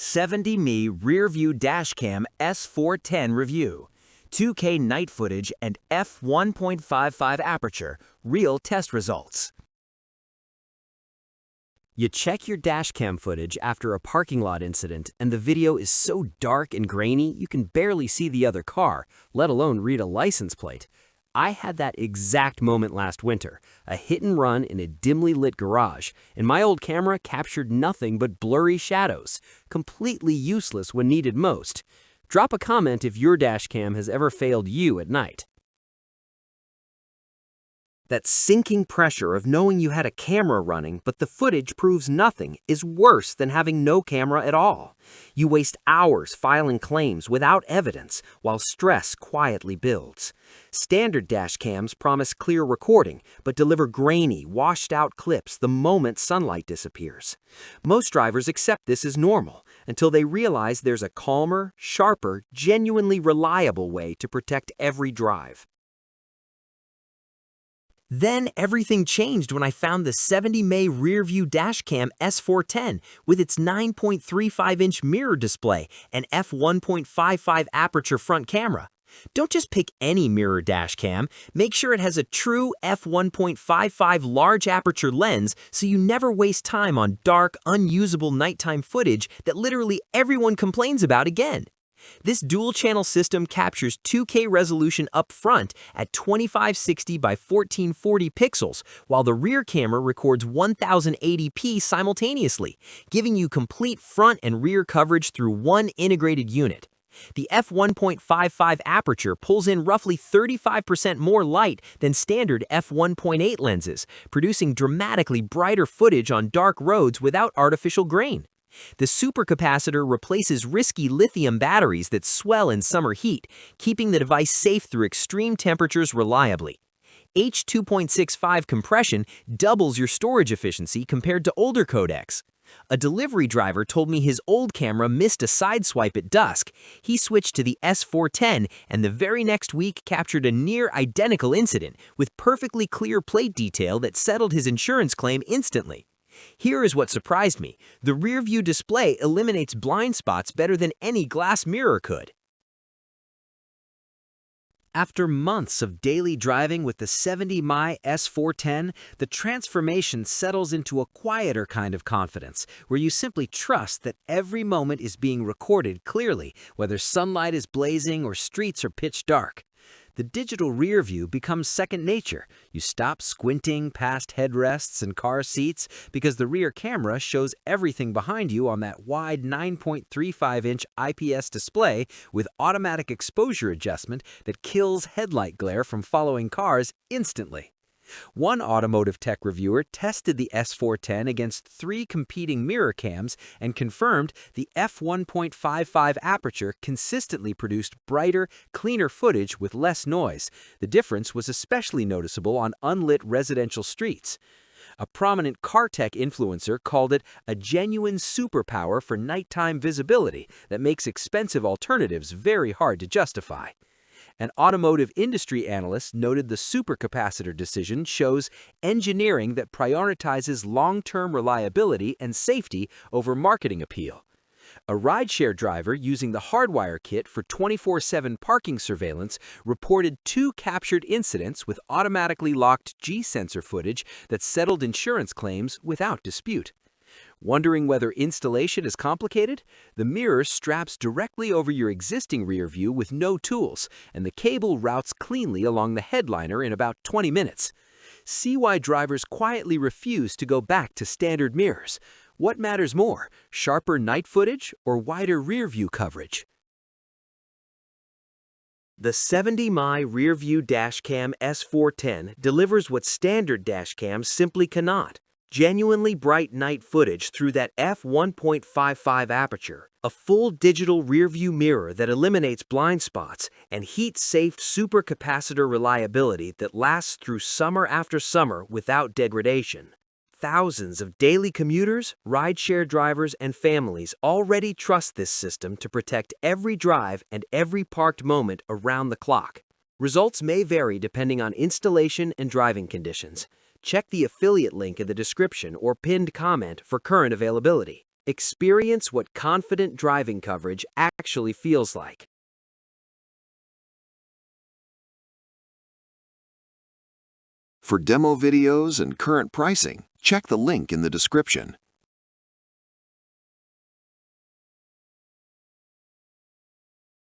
70mai Rearview Dash Cam S410 review, 2K night footage and F1.55 aperture, real test results. You check your dashcam footage after a parking lot incident and the video is so dark and grainy you can barely see the other car, let alone read a license plate. I had that exact moment last winter, a hit and run in a dimly lit garage, and my old camera captured nothing but blurry shadows, completely useless when needed most. Drop a comment if your dashcam has ever failed you at night. That sinking pressure of knowing you had a camera running but the footage proves nothing is worse than having no camera at all. You waste hours filing claims without evidence while stress quietly builds. Standard dashcams promise clear recording but deliver grainy, washed-out clips the moment sunlight disappears. Most drivers accept this as normal until they realize there's a calmer, sharper, genuinely reliable way to protect every drive. Then everything changed when I found the 70mai Rearview Dash Cam S410 with its 9.35-inch mirror display and f1.55 aperture front camera. Don't just pick any mirror dash cam, make sure it has a true f1.55 large aperture lens so you never waste time on dark, unusable nighttime footage that literally everyone complains about again. This dual-channel system captures 2K resolution up front at 2560 by 1440 pixels, while the rear camera records 1080p simultaneously, giving you complete front and rear coverage through one integrated unit. The f1.55 aperture pulls in roughly 35% more light than standard f1.8 lenses, producing dramatically brighter footage on dark roads without artificial grain. The supercapacitor replaces risky lithium batteries that swell in summer heat, keeping the device safe through extreme temperatures reliably. H.2.65 compression doubles your storage efficiency compared to older codecs. A delivery driver told me his old camera missed a side swipe at dusk. He switched to the S410 and the very next week captured a near-identical incident with perfectly clear plate detail that settled his insurance claim instantly. Here is what surprised me. The rear view display eliminates blind spots better than any glass mirror could. After months of daily driving with the 70mai S410, the transformation settles into a quieter kind of confidence, where you simply trust that every moment is being recorded clearly, whether sunlight is blazing or streets are pitch dark. The digital rear view becomes second nature. You stop squinting past headrests and car seats because the rear camera shows everything behind you on that wide 9.35-inch IPS display with automatic exposure adjustment that kills headlight glare from following cars instantly. One automotive tech reviewer tested the S410 against 3 competing mirror cams and confirmed the f1.55 aperture consistently produced brighter, cleaner footage with less noise. The difference was especially noticeable on unlit residential streets. A prominent car tech influencer called it a genuine superpower for nighttime visibility that makes expensive alternatives very hard to justify. An automotive industry analyst noted the supercapacitor decision shows engineering that prioritizes long-term reliability and safety over marketing appeal. A rideshare driver using the hardwire kit for 24/7 parking surveillance reported 2 captured incidents with automatically locked G-sensor footage that settled insurance claims without dispute. Wondering whether installation is complicated? The mirror straps directly over your existing rear view with no tools, and the cable routes cleanly along the headliner in about 20 minutes. See why drivers quietly refuse to go back to standard mirrors. What matters more, sharper night footage or wider rear view coverage? The 70mai Rearview Dash Cam S410 delivers what standard dashcams simply cannot. Genuinely bright night footage through that f1.55 aperture, a full digital rearview mirror that eliminates blind spots, and heat-safe supercapacitor reliability that lasts through summer after summer without degradation. Thousands of daily commuters, rideshare drivers, and families already trust this system to protect every drive and every parked moment around the clock. Results may vary depending on installation and driving conditions. Check the affiliate link in the description or pinned comment for current availability. Experience what confident driving coverage actually feels like. For demo videos and current pricing, check the link in the description.